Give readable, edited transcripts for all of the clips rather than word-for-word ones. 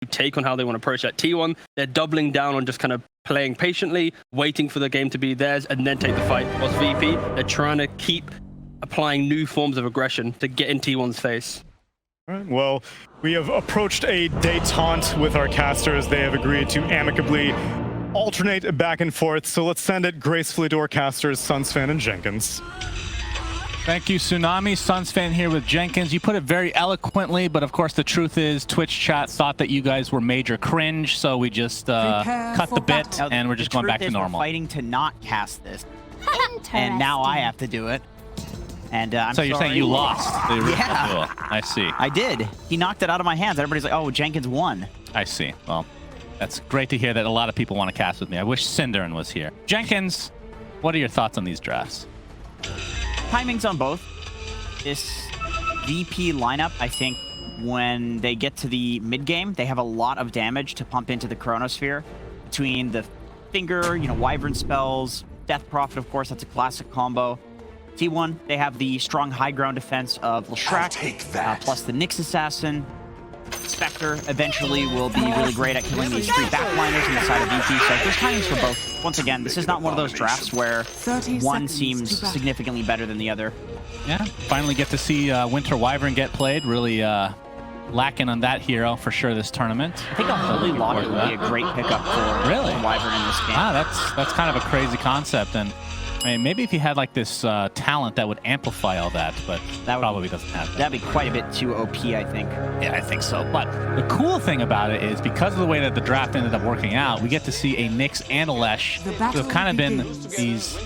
take on how they want to approach that. T1, they're doubling down on just kind of playing patiently, waiting for the game to be theirs, and then take the fight. Whilst VP, they're trying to keep applying new forms of aggression to get in T1's face. All right, well, we have approached a détente with our casters. They have agreed to amicably alternate back and forth, so let's send it gracefully to our casters, Sunsfan and Jenkins. Thank you, Tsunami. Sunsfan here with Jenkins. You put it very eloquently, but of course the truth is Twitch chat thought that you guys were major cringe, so we just cut the bit and we're just going back to normal. We're fighting to not cast this, and now I have to do it. And I'm so you're saying you lost the original duel. I see. I did. He knocked it out of my hands. Everybody's like, "Oh, Jenkins won." I see. Well, that's great to hear that a lot of people want to cast with me. I wish Cinderin was here. Jenkins, what are your thoughts on these drafts? Timings on both. This VP lineup, I think, when they get to the mid game, they have a lot of damage to pump into the Chronosphere between the Finger, Wyvern spells, Death Prophet, of course, that's a classic combo. T1, they have the strong high ground defense of Leshrac, plus the Nyx Assassin. Spectre eventually will be really great at killing these three backliners on the side of VP, so there's timings for both. Once again, this is not one of those drafts where one seems significantly better than the other. Yeah, finally get to see Winter Wyvern get played. Really lacking on that hero for sure this tournament. I think a Holy Locket would be a great pickup for Wyvern in this game. Ah, that's kind of a crazy concept, and I mean, maybe if you had like this talent that would amplify all that, but that probably doesn't happen. That'd be quite a bit too OP, I think. Yeah, I think so. But the cool thing about it is because of the way that the draft ended up working out, we get to see a Nyx and a Lesh who have kind of been these,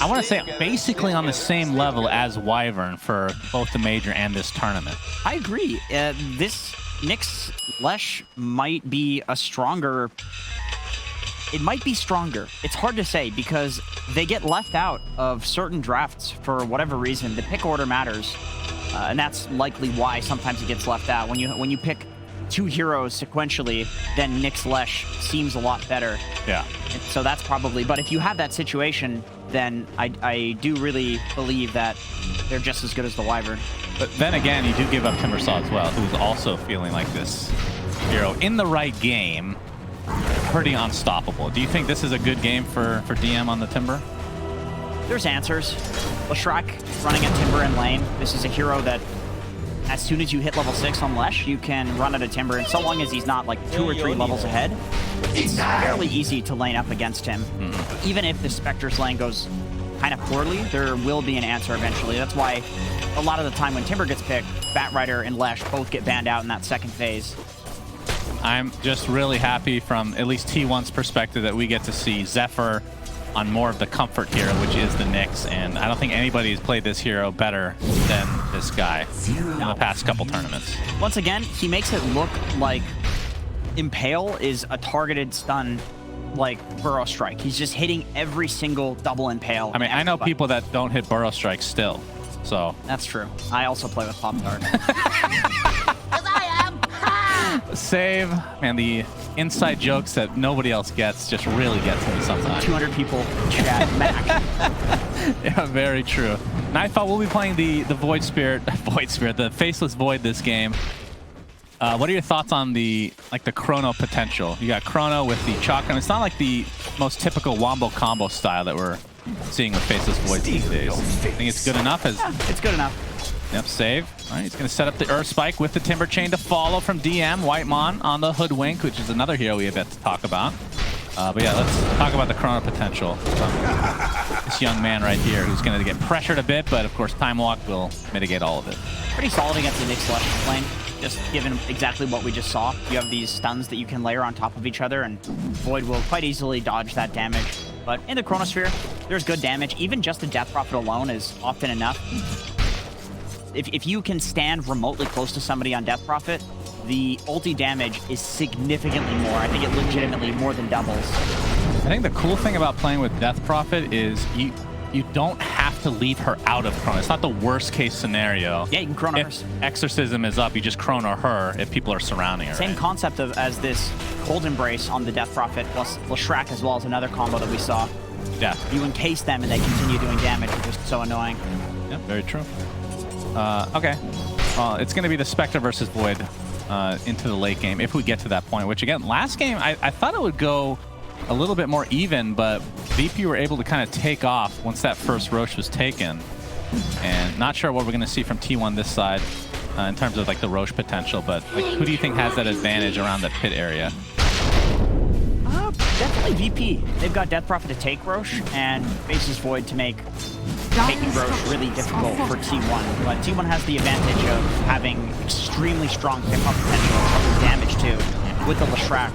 I want to say, basically on the same level as Wyvern for both the major and this tournament. I agree. This Nyx Lesh might be a stronger... It might be stronger. It's hard to say because they get left out of certain drafts for whatever reason. The pick order matters, and that's likely why sometimes it gets left out. When you pick two heroes sequentially, then Nyx Lesh seems a lot better. Yeah. And so that's probably. But if you have that situation, then I do really believe that they're just as good as the Wyvern. But then again, you do give up Timbersaw as well, who's also feeling like this hero in the right game. Pretty unstoppable. Do you think this is a good game for DM on the Timber? There's answers. Leshrac running a Timber in lane. This is a hero that as soon as you hit level 6 on Lesh, you can run at a Timber, and so long as he's not like 2 or 3 levels ahead, it's fairly easy to lane up against him. Even if the Spectre's lane goes kind of poorly, there will be an answer eventually. That's why a lot of the time when Timber gets picked, Batrider and Lesh both get banned out in that second phase. I'm just really happy from at least T1's perspective that we get to see Zephyr on more of the comfort hero, which is the Nyx, and I don't think anybody has played this hero better than this guy in the past couple tournaments. Once again, he makes it look like Impale is a targeted stun like Burrow Strike. He's just hitting every single double Impale. I mean, I know people that don't hit Burrow Strike still, so. That's true. I also play with Pop-Tart. Save, man, the inside jokes that nobody else gets just really get to me sometimes. 200 people chat Mac. Yeah, very true. Nightfall will be playing the Void Spirit, the Faceless Void this game. What are your thoughts on the Chrono potential? You got Chrono with the Chakra, and it's not like the most typical Wombo combo style that we're seeing with Faceless Void these days. I think it's good enough. It's good enough. Yep, save. All right, he's going to set up the Earth Spike with the Timber Chain to follow from DM. Whitemon on the Hoodwink, which is another hero we have yet to talk about. But yeah, let's talk about the Chrono potential. This young man right here who's going to get pressured a bit, but of course Time Walk will mitigate all of it. Pretty solid against the Nyx Lesh lane, just given exactly what we just saw. You have these stuns that you can layer on top of each other, and Void will quite easily dodge that damage. But in the Chronosphere, there's good damage. Even just the Death Prophet alone is often enough. If you can stand remotely close to somebody on Death Prophet, the ulti damage is significantly more. I think it legitimately more than doubles. I think the cool thing about playing with Death Prophet is you don't have to leave her out of Chrono. It's not the worst case scenario. Yeah, you can Chrono her. If Exorcism is up, you just Chrono her if people are surrounding her. Same concept as this Cold Embrace on the Death Prophet, plus Leshrac as well as another combo that we saw. Yeah. You encase them and they continue doing damage, which is so annoying. Yeah, very true. Okay. Well, it's going to be the Spectre versus Void into the late game if we get to that point, which again, last game, I thought it would go a little bit more even, but VP were able to kind of take off once that first Roche was taken. And not sure what we're going to see from T1 this side in terms of like the Roche potential, but like, who do you think has that advantage around the pit area? Definitely VP. They've got Death Prophet to take Roche and Faceless Void to make taking Roche really difficult for T1. But T1 has the advantage of having extremely strong pick-up potential and damage too. With the Leshrac,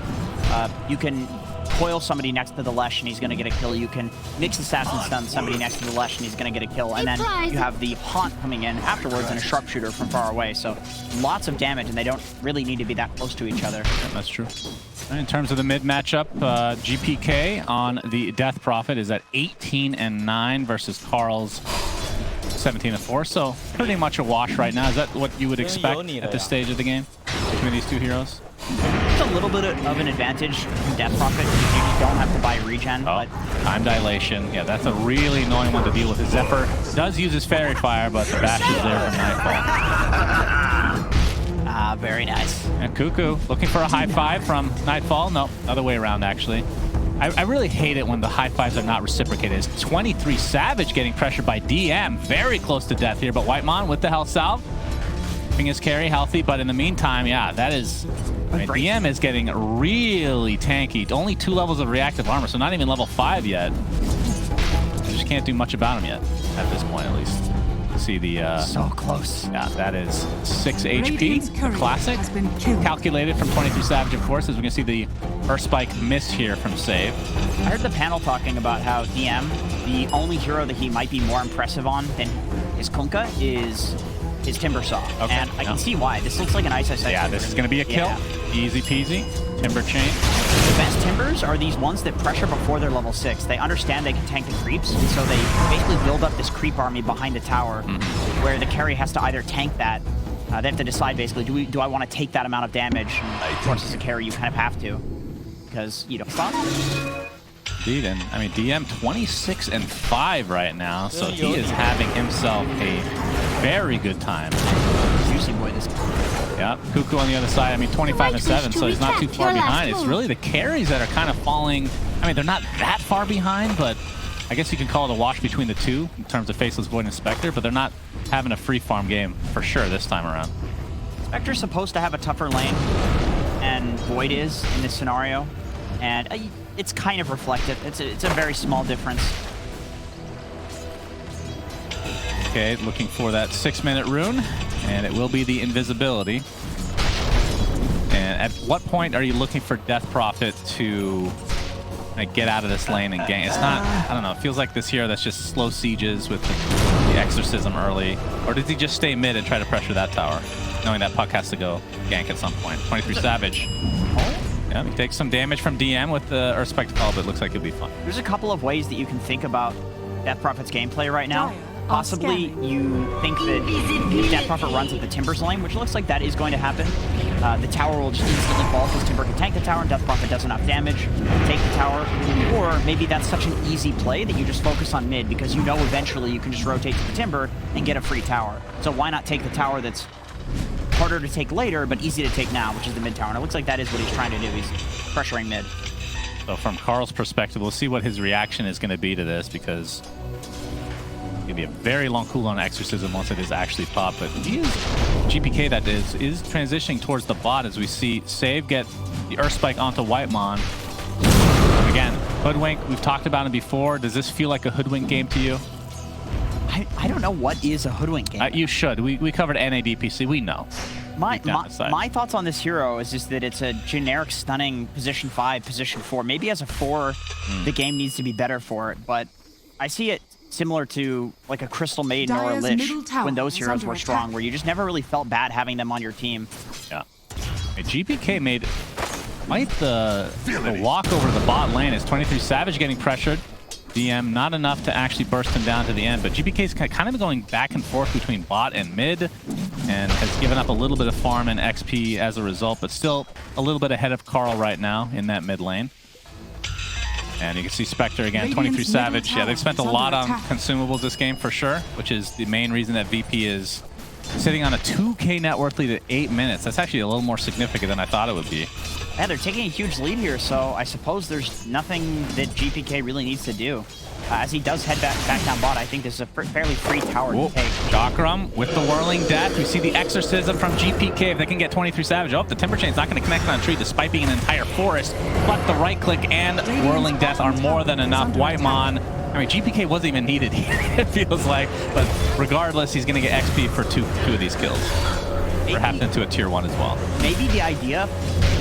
you can coil somebody next to the Lesh and he's going to get a kill. You can mix Assassin Stun somebody next to the Lesh and he's going to get a kill. And then you have the Haunt coming in afterwards and a Sharpshooter from far away. So lots of damage and they don't really need to be that close to each other. Yeah, that's true. In terms of the mid matchup, GPK on the Death Prophet is at 18-9 versus Carl's 17-4. So pretty much a wash right now. Is that what you would expect at this stage of the game between these two heroes? It's a little bit of an advantage from Death Prophet because you don't have to buy regen. Oh, but time dilation. Yeah, that's a really annoying one to deal with. His Zephyr does use his Fairy Fire, but the bash is there from Nightfall. Ah, very nice. And Cuckoo looking for a high five from Nightfall. No, other way around, actually. I really hate it when the high fives are not reciprocated. It's 23 Savage getting pressured by DM. Very close to death here, but Whitemon with the health salve. Keeping his carry healthy, but in the meantime, yeah, that is... I mean, DM is getting really tanky. Only 2 levels of reactive armor, so not even level 5 yet. You just can't do much about him yet, at this point at least. See the... so close. Yeah, that is 6 HP, classic. Calculated from 23 Savage, of course, as we can see the Earth Spike miss here from Save. I heard the panel talking about how DM, the only hero that he might be more impressive on than his Kunkka is his Timber Saw. Okay, and I can see why. This looks like an Ice. Yeah, this is going to be a kill. Yeah. Easy peasy. Timber chain. The best Timbers are these ones that pressure before they're level 6. They understand they can tank the creeps, and so they basically build up this creep army behind the tower, where the carry has to either tank that. They have to decide basically, do I want to take that amount of damage? And of course, as a carry, you kind of have to, because you don't stop. Indeed, and I mean DM 26-5 right now, so he is having himself a very good time. Juicy boy this. Yeah, Cuckoo on the other side. I mean 25-7, so he's not too far behind. It's really the carries that are kind of falling. I mean, they're not that far behind, but I guess you can call it a wash between the two in terms of Faceless Void and Spectre, but they're not having a free farm game for sure this time around. Spectre's supposed to have a tougher lane, and Void is in this scenario, and it's kind of reflected. It's a very small difference. Okay, looking for that 6-minute rune, and it will be the invisibility. And at what point are you looking for Death Prophet to get out of this lane and gank? It's not, I don't know, it feels like this hero that's just slow sieges with the exorcism early. Or does he just stay mid and try to pressure that tower, knowing that puck has to go gank at some point? 23 Savage. Yeah, he takes some damage from DM with the Earth Spectre, but it looks like it'll be fun. There's a couple of ways that you can think about Death Prophet's gameplay right now. Possibly you think that if Death Prophet runs at the Timbers lane, which looks like that is going to happen, the tower will just instantly fall because Timber can tank the tower and Death Prophet does enough damage, take the tower. Or maybe that's such an easy play that you just focus on mid because you know eventually you can just rotate to the Timber and get a free tower. So why not take the tower that's harder to take later, but easy to take now, which is the mid tower. And it looks like that is what he's trying to do. He's pressuring mid. So from Carl's perspective, we'll see what his reaction is going to be to this, because it's going to be a very long cooldown Exorcism once it is actually popped. But he is, GPK that is transitioning towards the bot as we see Save get the Earth Spike onto Whitemon. Again, Hoodwink, we've talked about him before. Does this feel like a Hoodwink game to you? I don't know what is a Hoodwink game. You should. We covered NADPC. We know. My thoughts on this hero is just that it's a generic stunning position 5, position 4. Maybe as a 4, the game needs to be better for it. But I see it similar to like a Crystal Maiden or a Lich when those heroes were strong, where you just never really felt bad having them on your team. Yeah. Hey, GPK made quite the walk over to the bot lane. It's 23 Savage getting pressured. DM not enough to actually burst him down to the end, but GPK's kind of going back and forth between bot and mid, and has given up a little bit of farm and XP as a result, but still a little bit ahead of Carl right now in that mid lane. And you can see Spectre again, 23 Savage. Yeah, they've spent a lot on consumables this game for sure, which is the main reason that VP is sitting on a 2K net worth lead at 8 minutes. That's actually a little more significant than I thought it would be. Yeah, they're taking a huge lead here, so I suppose there's nothing that GPK really needs to do. As he does head back down bot, I think this is a fairly free tower to take. Chakram with the Whirling Death. We see the Exorcism from GPK. If they can get 23 Savage. Oh, the Timber Chain's not going to connect on a tree despite being an entire forest. But the right click and Whirling Death are more than enough. Whitemon, I mean, GPK wasn't even needed here, it feels like. But regardless, he's going to get XP for two of these kills. We're halved into a tier 1 as well. Maybe the idea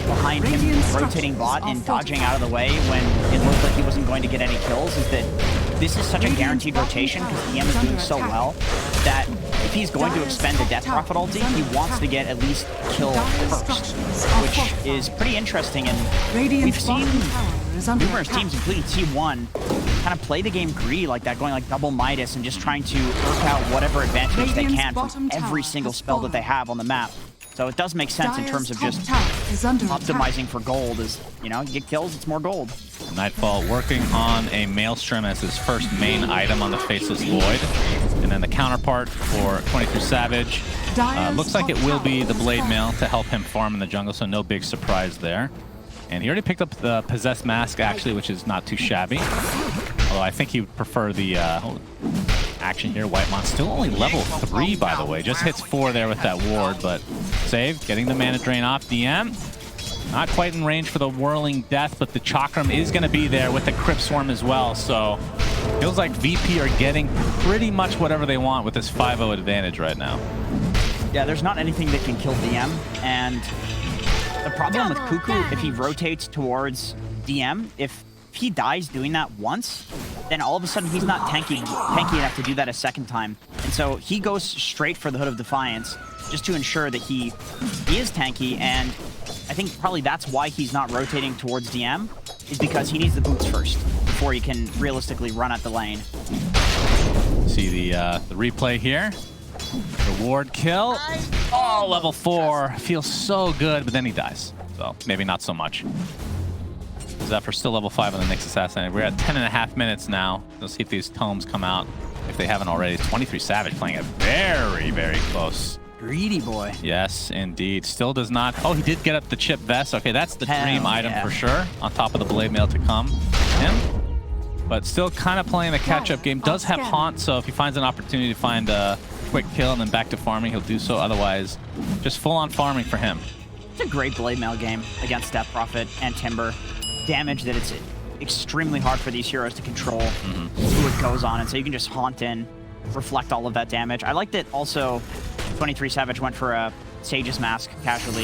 behind him rotating bot and dodging out of the way when it looked like he wasn't going to get any kills is that this is such a guaranteed rotation because DM is doing so well that if he's going to expend a Death Prophet ulti, he wants to get at least kill first, which is pretty interesting. And we've seen numerous teams, including T1, kind of play the game greedy like that, going like double Midas and just trying to work out whatever advantage they can from every single spell that they have on the map. So it does make sense in terms of just optimizing for gold. As you know, you get kills, it's more gold. Nightfall working on a Maelstrom as his first main item on the Faceless Void. And then the counterpart for 23 Savage. Looks like it will be the Blade Mail to help him farm in the jungle, so no big surprise there. And he already picked up the Possessed Mask, actually, which is not too shabby. Although I think he would prefer the action here. Whitemon still only level 3, by the way. Just hits 4 there with that ward, but save, getting the mana drain off. DM, not quite in range for the Whirling Death, but the Chakram is going to be there with the Crypt Swarm as well. So feels like VP are getting pretty much whatever they want with this 5-0 advantage right now. Yeah, there's not anything that can kill DM, and the problem with Cuckoo, if he rotates towards DM, if he dies doing that once, then all of a sudden he's not tanky enough to do that a second time. And so he goes straight for the Hood of Defiance just to ensure that he is tanky, and I think probably that's why he's not rotating towards DM, is because he needs the boots first before he can realistically run at the lane. See the replay here. The ward kill. Oh, level 4. Feels so good, but then he dies. So maybe not so much. Zephyr still level 5 on the Nyx Assassin. We're at 10.5 minutes now. Let's see if these tomes come out, if they haven't already. 23 Savage playing it very, very close. Greedy boy. Yes, indeed. Still does not... Oh, he did get up the chip vest. Okay, that's the dream item for sure. On top of the Blade Mail to come. But still kind of playing the catch-up game. Does have Haunt, so if he finds an opportunity to find a quick kill and then back to farming, he'll do so. Otherwise, just full-on farming for him. It's a great Blade Mail game against Death Prophet and Timber. Damage that it's extremely hard for these heroes to control who it goes on, and so you can just haunt in, reflect all of that damage. I like that also 23 Savage went for a Sage's Mask casually,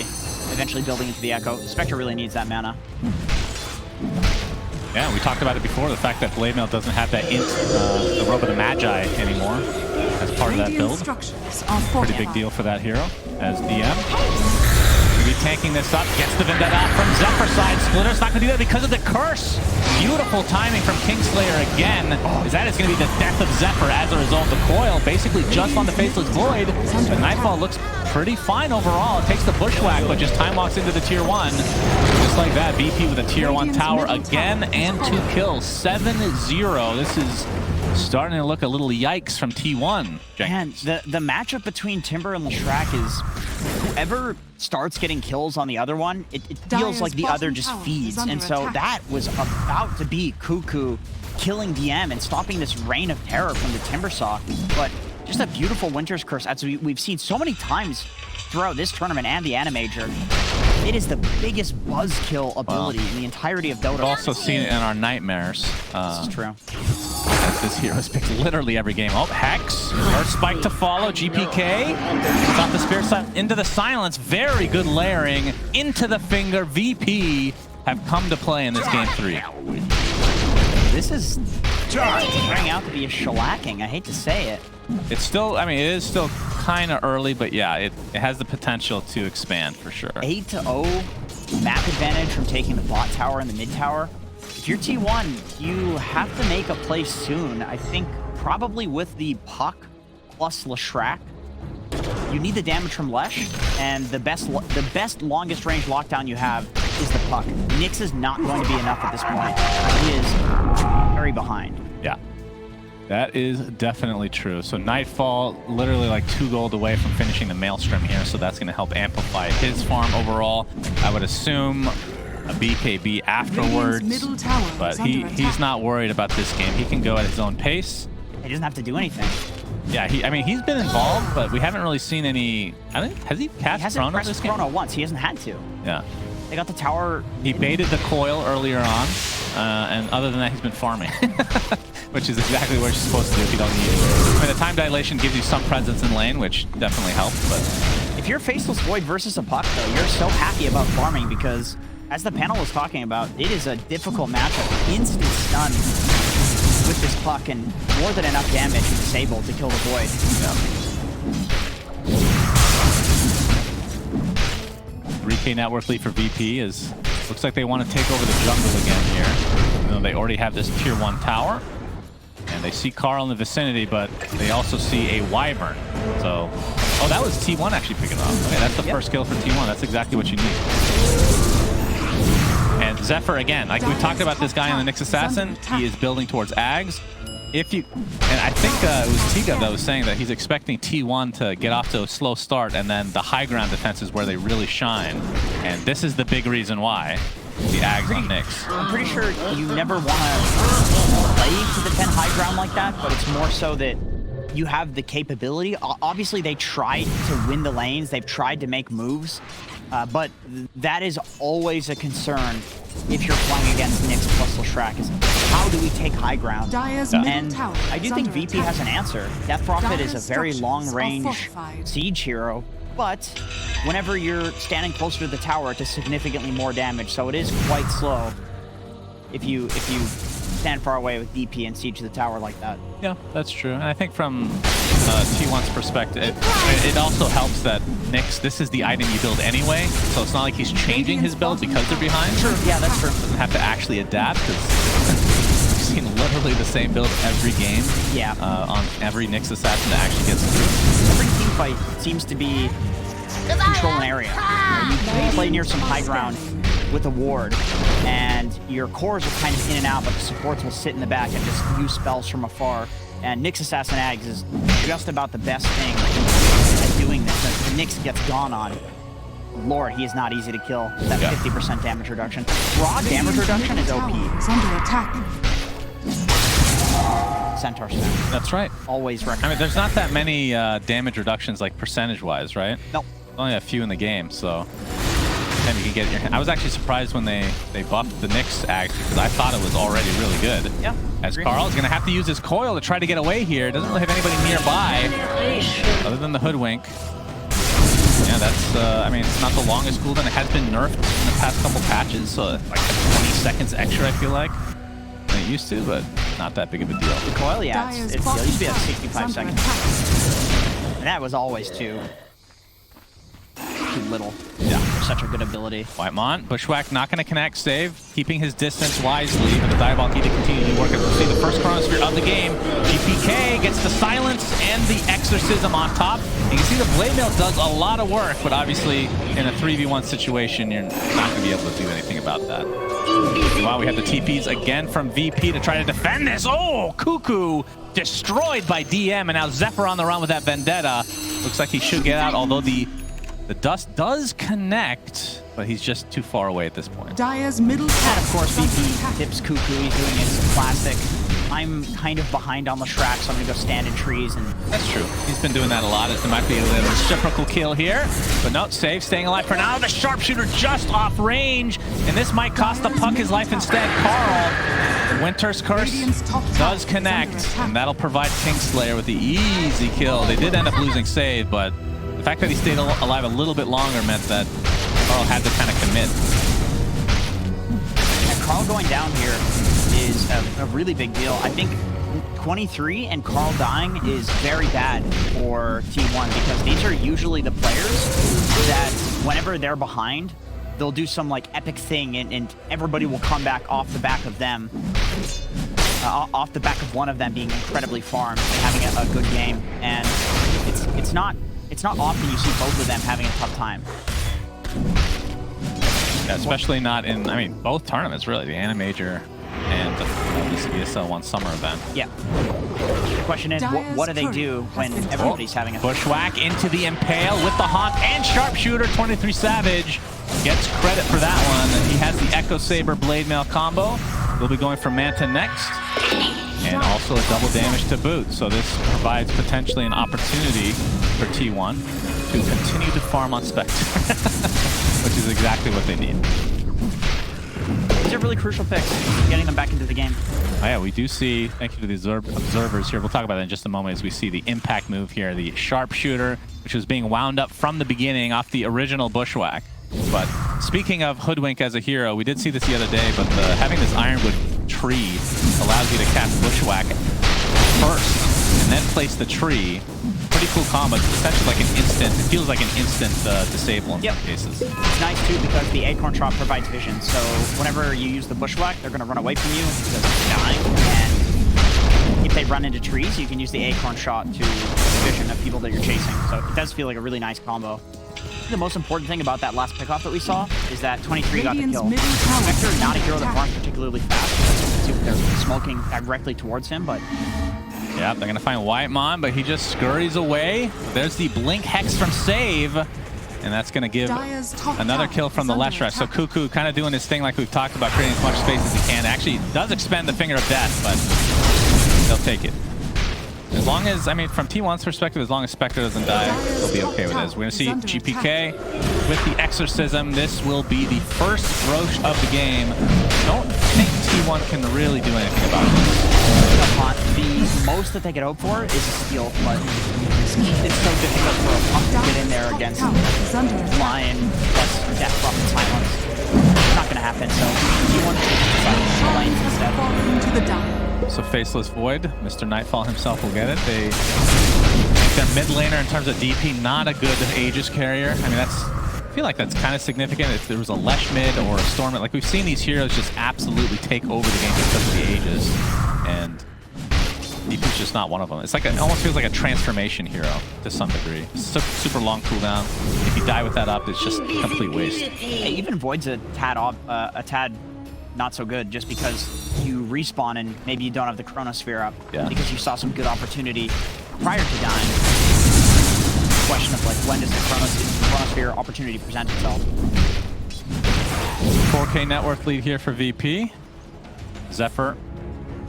eventually building into the Echo. Spectre really needs that mana. Yeah, we talked about it before, the fact that Blade Mail doesn't have that the Robe of the Magi anymore as part of that build. Pretty big deal for that hero as DM. Be tanking this up, gets the Vendetta out from Zephyr side. Splitter's not going to do that because of the curse. Beautiful timing from Kingslayer again, as that is going to be the death of Zephyr as a result. The coil basically just on the Faceless Void, but Nightfall looks pretty fine overall. It takes the Bushwhack, but just time walks into the tier 1. Just like that, VP with a tier 1 tower again and 2 kills. 7-0. This is starting to look a little yikes from T1. And the matchup between Timber and Leshrac is whoever starts getting kills on the other one, it feels like the other just feeds. And so that was about to be Cuckoo killing DM and stopping this reign of terror from the Timbersaw. But just a beautiful Winter's Curse, as we've seen so many times throughout this tournament and the Animajor. It is the biggest buzzkill ability in the entirety of Dota. We've also seen it in our Nightmares. This is true. As this hero is picked literally every game. Oh, Hex. Earth Spike to follow. GPK. Got the Spirit Side into the silence. Very good layering. Into the finger. VP have come to play in this game 3. This is turning out to be a shellacking. I hate to say it. It's still, I mean, it is still kind of early, but yeah, it has the potential to expand for sure. 8-0 map advantage from taking the bot tower and the mid tower. If you're T1, you have to make a play soon. I think probably with the Puck plus Leshrac. You need the damage from Lesh, and the best longest range lockdown you have is the Puck. Nyx is not going to be enough at this point. He is very behind. Yeah. That is definitely true. So Nightfall, literally like 2 gold away from finishing the Maelstrom here, so that's going to help amplify his farm overall. I would assume a BKB afterwards, but he's not worried about this game. He can go at his own pace. He doesn't have to do anything. Yeah, I mean, he's been involved, but we haven't really seen any. I think has he cast Chrono this game? Chrono once. He hasn't had to. Yeah. They got the tower. He baited the coil earlier on, and other than that, he's been farming, which is exactly what you're supposed to do if you don't need it. I mean, the time dilation gives you some presence in lane, which definitely helps. But if you're Faceless Void versus a puck, though, you're so happy about farming because, as the panel was talking about, it is a difficult matchup. Instant stun with this puck and more than enough damage and disable to kill the Void. Yeah. 3K network lead for VP is looks like they want to take over the jungle again here. Even though they already have this tier 1 tower. And they see Carl in the vicinity, but they also see a Wyvern. So, oh, that was T1 actually picking it up. Okay, that's the first kill for T1. That's exactly what you need. And Zephyr, again, like we talked about this guy in the Nyx Assassin, he is building towards Ags. If you, and I think it was Tiga that was saying that he's expecting T1 to get off to a slow start, and then the high ground defense is where they really shine. And this is the big reason why the Ags on Nyx. I'm pretty sure you never want to play to defend high ground like that, but it's more so that you have the capability. Obviously, they tried to win the lanes. They've tried to make moves. But that is always a concern if you're playing against Nyx plus Leshrac, is how do we take high ground? And I do think VP has an answer. Death Prophet is a very long-range siege hero, but whenever you're standing closer to the tower, it does significantly more damage, so it is quite slow if you stand far away with DP and siege the tower like that. Yeah, that's true. And I think from T1's perspective, it also helps that Nyx, this is the item you build anyway, so it's not like he's changing his build because they're behind. True. Yeah, that's true. Doesn't have to actually adapt, because we've seen literally the same build every game. Yeah. On every Nyx Assassin that actually gets through. Every team fight seems to be control an area. You play near some high ground with a ward, and your cores are kind of in and out, but the supports will sit in the back and just use spells from afar. And Nyx Assassin Ags is just about the best thing at doing this. As the Nyx gets gone on, Lord, he is not easy to kill. That 50% damage reduction. Raw damage reduction is OP. Under attack. Centaur spam. That's right. Always recommend. I mean, there's not that many damage reductions, like percentage-wise, right? Nope. Only a few in the game, so then you can get your. I was actually surprised when they buffed the Nyx Ags, because I thought it was already really good. Yeah. As Carl is going to have to use his coil to try to get away here. Doesn't really have anybody nearby, other than the Hoodwink. Yeah, that's. I mean, it's not the longest cooldown. It has been nerfed in the past couple patches, so like 20 seconds extra, I feel like, than it used to, but not that big of a deal. The coil, yeah, it used to be at 65 seconds. And that was always too little. Yeah. For such a good ability. Whitemon, Bushwhack not going to connect, save, keeping his distance wisely, but the Diabolic need to continue to work. As we see the first Chronosphere of the game, GPK gets the silence and the exorcism on top. You can see the Blade Mail does a lot of work, but obviously in a 3v1 situation, you're not going to be able to do anything about that. Meanwhile, we have the TPs again from VP to try to defend this. Oh, Cuckoo destroyed by DM, and now Zephyr on the run with that Vendetta. Looks like he should get out, although the dust does connect, but he's just too far away at this point. Dire's middle And of course, VP tips Cuckoo. He's doing his classic. I'm kind of behind on Leshrac, so I'm going to go stand in trees. And that's true. He's been doing that a lot. It might be a little reciprocal kill here, but no, save, staying alive for now. The sharpshooter just off range, and this might cost the puck his life instead. Carl, Winter's Curse does connect, and that'll provide Kingslayer with the easy kill. They did end up losing save, but the fact that he stayed alive a little bit longer meant that Carl had to kind of commit. And Carl going down here is a really big deal. I think 23 and Carl dying is very bad for T1, because these are usually the players that whenever they're behind, they'll do some like epic thing and everybody will come back off the back of them. Off the back of one of them being incredibly farmed and having a good game. And it's not often you see both of them having a tough time. Yeah, especially not in, I mean, both tournaments, really. The Animajor and this ESL1 summer event. Yeah. The question is, what do they do when everybody's having a... Bushwhack into the Impale with the Haunt and Sharpshooter. 23 Savage gets credit for that one. And he has the Echo Saber Blade Mail combo. We'll be going for Manta next. And also a double damage to boot. So this provides potentially an opportunity for T1 to continue to farm on Spectre, which is exactly what they need. These are really crucial picks, getting them back into the game. Oh yeah, we do see, thank you to the observers here, we'll talk about that in just a moment as we see the impact move here, the Sharpshooter, which was being wound up from the beginning off the original Bushwhack. But speaking of Hoodwink as a hero, we did see this the other day, but having this Ironwood tree allows you to cast Bushwhack first and then place the tree. Pretty cool combo. It's essentially like an instant, it feels like an instant disable in some cases. It's nice too because the Acorn Shot provides vision. So whenever you use the Bushwhack, they're going to run away from you because they're dying. And if they run into trees, you can use the Acorn Shot to vision the people that you're chasing. So it does feel like a really nice combo. The most important thing about that last pickoff that we saw is that 23 got the kill. Spectre, not a hero that farms particularly fast. They're smoking directly towards him, but... Yeah, they're gonna find Whitemon, but he just scurries away. There's the Blink Hex from Save, and that's gonna give another kill from the Leshrac. So Cuckoo kind of doing his thing like we've talked about, creating as much space as he can. Actually does expend the Finger of Death, but they'll take it. As long as, I mean, from T1's perspective, as long as Spectre doesn't die, they'll be okay with this. We're gonna see GPK with the Exorcism. This will be the first Roche of the game. Don't think T1 can really do anything about this. The most that they could hope for is a steal, but it's so difficult for a pump to get in there against Lion plus Death Buff and Silence. It's not gonna happen, so T1 instead. So Faceless Void, Mr. Nightfall himself will get it. Their mid laner in terms of DP, not a good Aegis carrier. I mean, I feel like that's kind of significant. If there was a Lesh mid or a Storm mid, like we've seen these heroes just absolutely take over the game because of the Aegis. And DP's just not one of them. It's like it almost feels like a transformation hero to some degree. Super long cooldown. If you die with that up, it's just a complete waste. Hey, even Void's a tad not so good just because you respawn and maybe you don't have the Chronosphere up because you saw some good opportunity prior to dying. Question of like, when does the Chronosphere opportunity present itself? 4K net worth lead here for VP. Zephyr,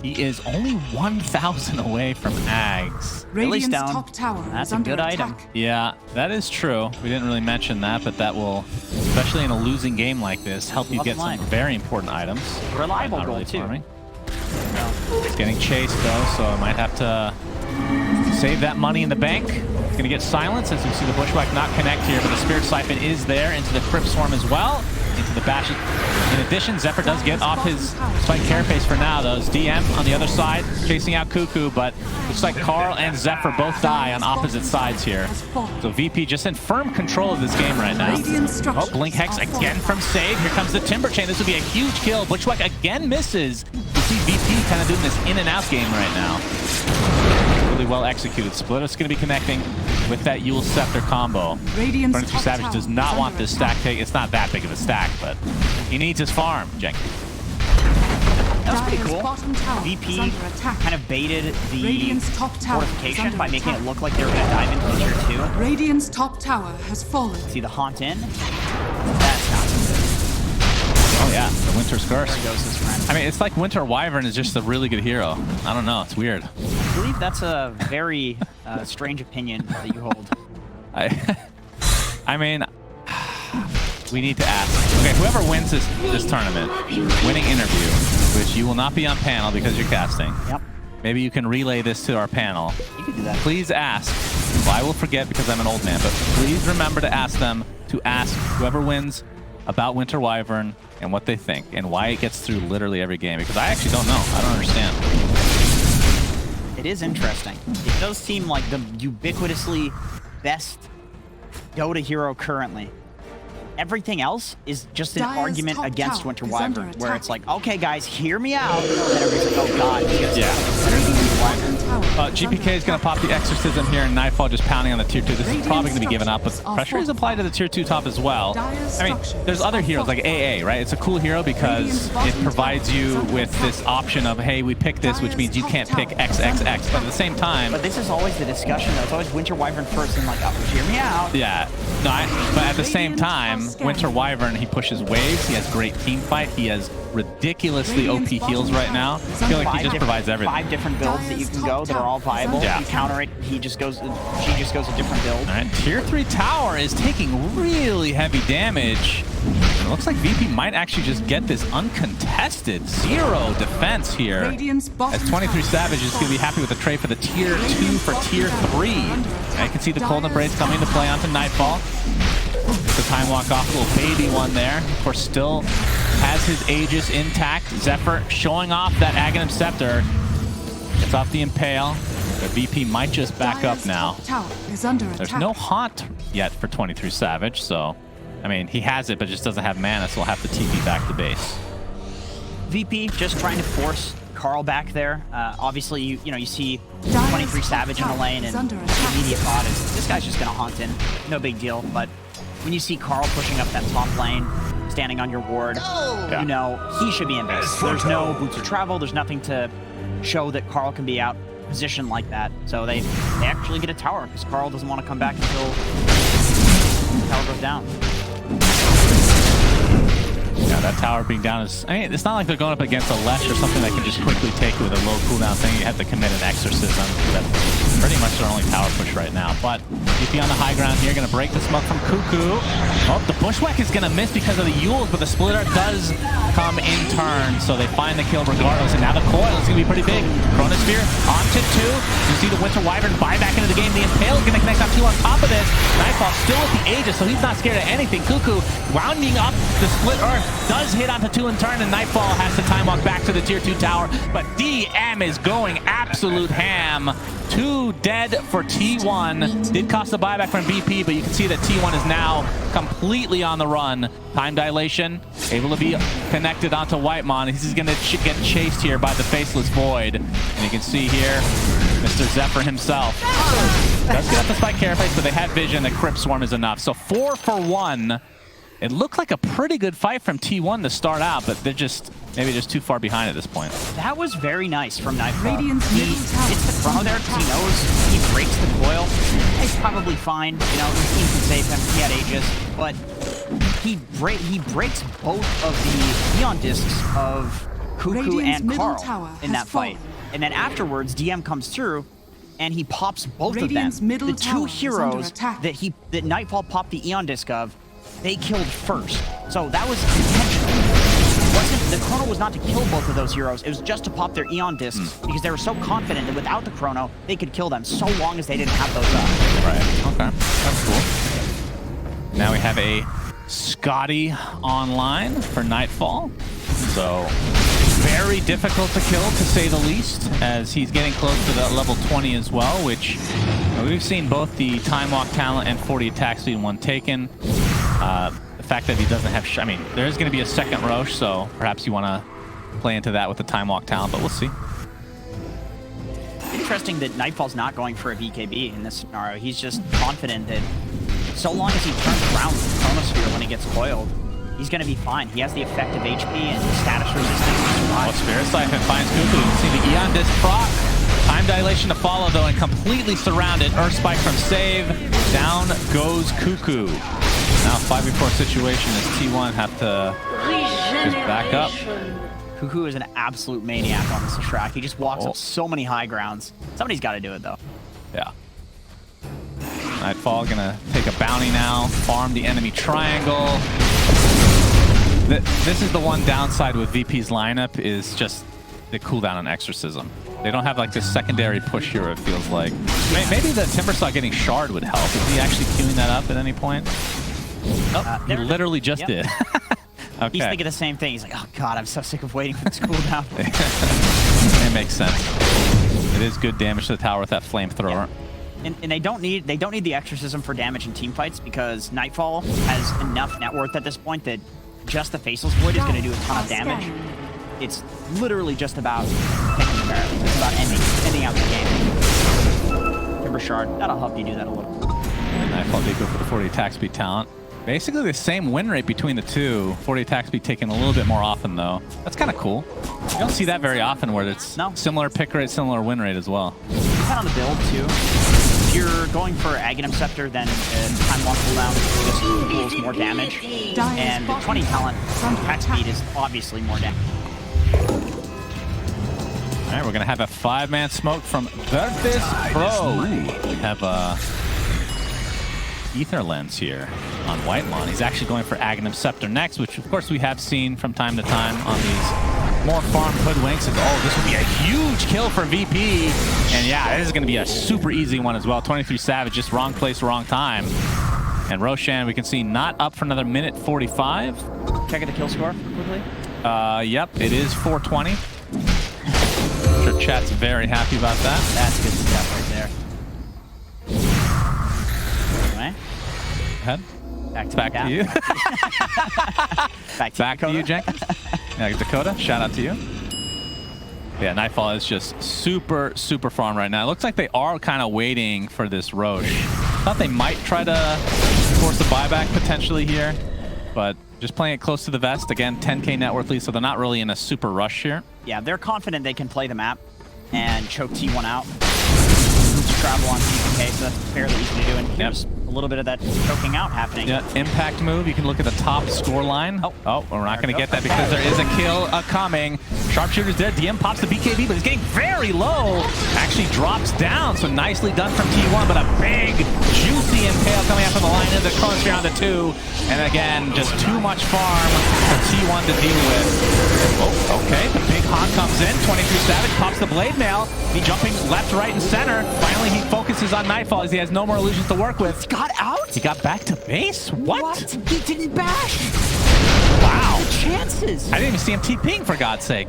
he is only 1,000 away from Ags. Radiant's top tower. That's a good item. Yeah, that is true. We didn't really mention that, but that will, especially in a losing game like this, help you get some very important items. Reliable not goal really too. Farming. It's getting chased though, so I might have to save that money in the bank. It's gonna get silenced as you see the Bushwhack not connect here, but the Spirit Siphon is there into the Crypt Swarm as well. Into the bash. In addition, Zephyr does get off his Spike Carapace for now, though. It's DM on the other side, chasing out Cuckoo, but looks like Carl and Zephyr both die on opposite sides here. So VP just in firm control of this game right now. Oh, Blink Hex again from Save. Here comes the Timber Chain. This will be a huge kill. Bushwhack again misses. You see VP kind of doing this in and out game right now. Really well executed. Splitter's going to be connecting with that Yule Scepter combo. 23 Savage does not want this stack take. It's not that big of a stack, but he needs his farm, Jenkins. That was pretty cool. VP kind of baited the fortification by making it look like they were going to dive into tier 2. Radiant's top tower has fallen. See the Haunt in? That's not so good. Oh yeah, the Winter's Curse. There goes his friend. I mean, it's like Winter Wyvern is just a really good hero. I don't know, it's weird. I believe that's a very strange opinion that you hold. I mean, we need to ask. Okay, whoever wins this tournament, winning interview, which you will not be on panel because you're casting. Yep. Maybe you can relay this to our panel. You can do that. Please ask. Well, I will forget because I'm an old man, but please remember to ask them to ask whoever wins about Winter Wyvern and what they think and why it gets through literally every game, because I actually don't know. I don't understand. It is interesting. It does seem like the ubiquitously best Dota hero currently. Everything else is just an argument against Winter Wyvern, where it's like, okay guys, hear me out. And then everybody's like, oh god, yeah. GPK is going to pop the Exorcism here, and Nightfall just pounding on the tier 2. This is probably going to be given up, but pressure is applied to the tier 2 top as well. I mean, there's other heroes like AA, right? It's a cool hero because it provides you with this option of, hey, we pick this, which means you can't pick XXX, but at the same time... But this is always the discussion, though. It's always Winter Wyvern first and like, oh, hear me out. Yeah. No, but at the same time, Winter Wyvern, he pushes waves, he has great team fight, he has ridiculously OP heals right now. I feel like he just provides everything. 5 different builds that you can go that are all viable. Yeah. You counter it, she just goes a different build. All right, tier 3 tower is taking really heavy damage. And it looks like VP might actually just get this uncontested 0 defense here. As 23 Savage is going to be happy with the trade for the tier 2 for tier 3. And you can see the Cold Embrace coming to play onto Nightfall. The time walk off, a little baby one there. Of course, still has his Aegis intact. Zephyr showing off that Aghanim Scepter. Gets off the Impale. The VP might just back up now. There's no Haunt yet for 23 Savage, so... I mean, he has it, but just doesn't have mana, so he'll have to TP back to base. VP just trying to force Carl back there. Obviously, you see 23 Savage in the lane, and the immediate thought is, this guy's just going to haunt in. No big deal, but when you see Carl pushing up that top lane, standing on your ward, you know he should be in base. There's no boots of travel. There's nothing to show that Carl can be out positioned like that. So they actually get a tower, because Carl doesn't want to come back until the tower goes down. Yeah, that tower being down is... I mean, it's not like they're going up against a Lesh or something that can just quickly take it with a low cooldown thing. You have to commit an Exorcism. That's pretty much their only tower push right now. But VP on the high ground here, going to break the smoke from Cuckoo. Oh, the Bushwhack is going to miss because of the Yules, but the Split Art does come in turn, so they find the kill regardless. And now the coil is going to be pretty big. Chronosphere onto 2. You see the Winter Wyvern buy back into the game. The Impale is going to connect on 2 on top of this. Nightfall still with the Aegis, so he's not scared of anything. Cuckoo rounding up the Split Earth. Does hit onto 2 in turn, and Nightfall has to time walk back to the tier 2 tower. But DM is going absolute ham. 2 dead for T1. Did cost a buyback from BP, but you can see that T1 is now completely on the run. Time dilation, able to be connected onto Whitemon. He's going to get chased here by the Faceless Void. And you can see here, Mr. Zephyr himself does get up the Spike Carapace, but they have vision. The Crypt Swarm is enough. So 4 for 1. It looked like a pretty good fight from T1 to start out, but they're just maybe just too far behind at this point. That was very nice from Nightfall. He hits the chrono there because he knows he breaks the coil. He's probably fine. You know, his team can save him. He had Aegis, but he breaks both of the Neon Discs of Cuckoo and Carl in that fight. And then afterwards, DM comes through and he pops both of them. The 2 heroes that Nightfall popped the Eon Disc of, they killed first. So that was intentional. The chrono was not to kill both of those heroes. It was just to pop their Eon Discs because they were so confident that without the chrono, they could kill them so long as they didn't have those up. Right, okay. That's cool. Now we have a Scotty online for Nightfall. So very difficult to kill, to say the least, as he's getting close to that level 20 as well, which we've seen both the Time Walk talent and 40 attack speed one taken. The fact that he doesn't have... I mean, there is going to be a second Roche, so perhaps you want to play into that with the Time Walk talent, but we'll see. Interesting that Nightfall's not going for a VKB in this scenario. He's just confident that so long as he turns around with the Chronosphere when he gets coiled, he's going to be fine. He has the effective HP and status resistance. Oh, Spirit Siphon finds Cuckoo. You can see the Eon Disc proc. Time dilation to follow, though, and completely surrounded. Earth Spike from save. Down goes Cuckoo. Now 5v4 situation as T1 have to just back up. Cuckoo is an absolute maniac on this Leshrac. He just walks up so many high grounds. Somebody's got to do it, though. Yeah. Nightfall gonna take a bounty now, farm the enemy triangle. This is the one downside with VP's lineup, is just the cooldown on Exorcism. They don't have like this secondary push here, it feels like. Maybe the Timbersaw getting Shard would help. Is he actually queuing that up at any point? Oh, he literally just did. Okay. He's thinking the same thing. He's like, oh god, I'm so sick of waiting for this cooldown. It makes sense. It is good damage to the tower with that flamethrower. Yeah. And they don't need the Exorcism for damage in team fights because Nightfall has enough net worth at this point that just the Faceless Void is going to do a ton of damage. it's literally just about taking the barrel. It's about ending out the game. Timber Shard, that'll help you do that a little. And Nightfall did go for the 40 attack speed talent. Basically the same win rate between the two. 40 attack speed taken a little bit more often though. That's kind of cool. You don't see that very often where it's similar pick rate, similar win rate as well. Depend on the build too. If you're going for Aghanim Scepter, then time one cooldown just equals more damage. And the 20 talent attack speed is obviously more damage. All right, we're gonna have a 5-man smoke from Virtus Pro. We have Ether Lens here on Whitelon. He's actually going for Aghanim Scepter next, which of course we have seen from time to time on these more farm hoodwinks. Oh, this would be a huge kill for VP. And yeah, this is going to be a super easy one as well. 23 Savage, just wrong place, wrong time. And Roshan, we can see not up for another minute 45. Check out the kill score quickly. Yep, it is 420. I'm sure chat's very happy about that. That's good stuff right there. Anyway. Head. Back to you. Back to you, Jenkins. Yeah, Dakota, shout out to you. Yeah, Nightfall is just super farm right now. It looks like they are kind of waiting for this Roche. Thought they might try to force a buyback potentially here, but just playing it close to the vest. Again, 10k net worth lead, so they're not really in a super rush here. Yeah, they're confident they can play the map and choke T1 out. Travel on TPK, so that's fairly easy to do. And here's a little bit of that choking out happening. Yeah, impact move. You can look at the top score line. Oh, we're not going to get that because there is a kill coming. Sharpshooter's dead. DM pops the BKB, but he's getting very low. Actually drops down, so nicely done from T1, but a big, juicy impale coming out from the line into the Chronosphere on the 2. And again, just too much farm for T1 to deal with. Oh, okay. The big Haunt comes in. 23 Savage pops the Blade Mail. He jumping left, right, and center. Finally, he focuses on Nightfall as he has no more illusions to work with. He got out? He got back to base? What? He didn't bash. Wow. The chances. I didn't even see him TPing, for God's sake.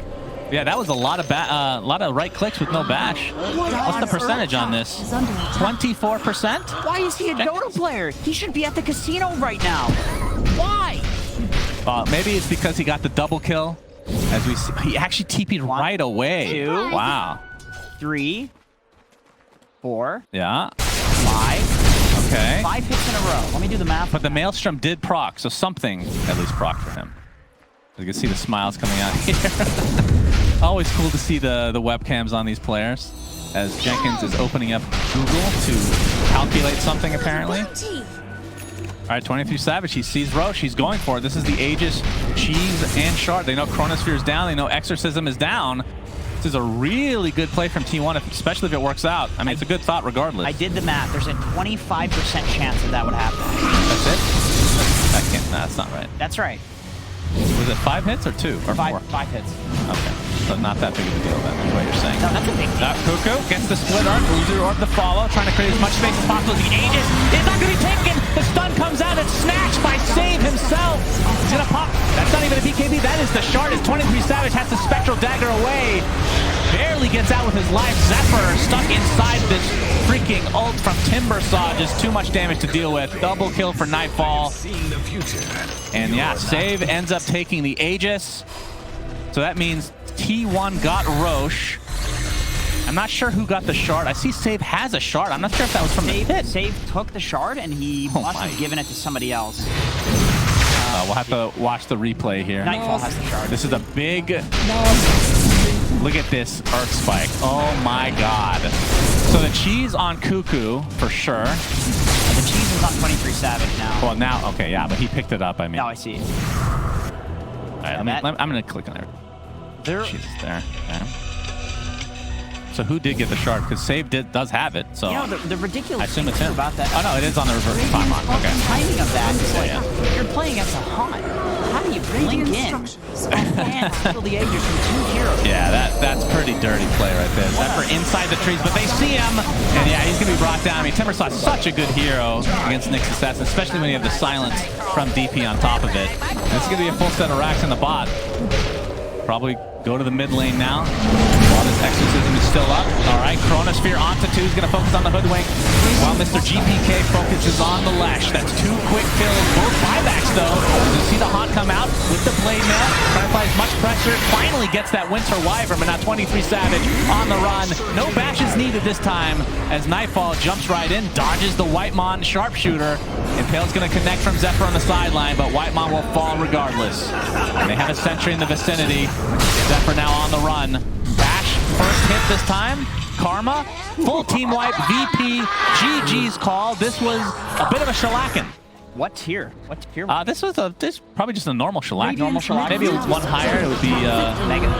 Yeah, that was a lot of right clicks with no bash. What's the percentage on this? 24%? Why is he a Dota player? He should be at the casino right now. Why? Maybe it's because he got the double kill. As we see, he actually TP'd right away. 2. Wow. 3. 4. Yeah. 5. Okay. 5 hits in a row. Let me do the math. But the Maelstrom did proc, so something at least proc for him. You can see the smiles coming out here. Always cool to see the webcams on these players as Jenkins is opening up Google to calculate something apparently. All right, 23 Savage, he sees Roche, he's going for it. This is the Aegis, Cheese, and Shard. They know Chronosphere is down, they know Exorcism is down. This is a really good play from T1, especially if it works out. I mean, it's a good thought regardless. I did the math. There's a 25% chance that would happen. That's it? That can't, nah, that's not right. That's right. Was it 5 hits or 2 or 4? 5 hits. Okay, so not that big of a deal then, is what you're saying. No, that's a big deal. Cuckoo gets the split arc, Uzu orb the follow, trying to create as much space as possible. The Aegis is not going to be taken. The stun comes out and snatched by Save himself. He's going to pop. That's not even a BKB. That is the Shard. As 23 Savage has the Spectral Dagger away. Barely gets out with his life. Zephyr stuck inside this freaking ult from Timbersaw. Just too much damage to deal with. Double kill for Nightfall. And yeah, Save ends up taking the Aegis. So that means T1 got Roche. I'm not sure who got the Shard. I see Save has a Shard. I'm not sure if that was from the pit. Save took the Shard and he must have given it to somebody else. We'll have to watch the replay here. Nightfall has the Shard. This is a big... Look at this Earth Spike. Oh my god. So the cheese on Cuckoo, for sure. The cheese is on 23 Savage now. Well, now, okay, yeah, but he picked it up, I mean. Now I see. All right, I'm going to click on it. Cheese is there. Okay. So who did get the Shard? Because Save does have it, so... You know, the ridiculous I assume it's thing him. about that... Oh, no, it is on the reverse time on. Okay. The timing of that is like, yeah. You're playing as a Haunt. How do you blink in and steal the Aegis from 2 heroes? Yeah, that's pretty dirty play right there. Zephyr inside the trees, but they see him, and yeah, he's going to be brought down. I mean, Timbersaw's such a good hero against Nyx Assassin, especially when you have the silence from DP on top of it. And it's going to be a full set of racks in the bot. Probably go to the mid lane now while this Exorcism is still up. All right, Chronosphere onto 2 is going to focus on the Hoodwink while Mr. GPK focuses on the Lesh. That's 2 quick kills, both buybacks though. You see the Haunt come out with the Blade Mail, trying to apply as much pressure Caster finally gets that Winter Wyvern, but now 23 Savage on the run. No bashes needed this time as Nightfall jumps right in, dodges the Whitemon sharpshooter. Impale's going to connect from Zephyr on the sideline, but Whitemon will fall regardless. And they have a sentry in the vicinity. Zephyr now on the run. Bash, first hit this time. Karma, full team wipe, VP, GG's call. This was a bit of a shellacking. What tier? What tier? This was probably just a normal shellac. Normal shellac. Maybe one higher, it would be Negative.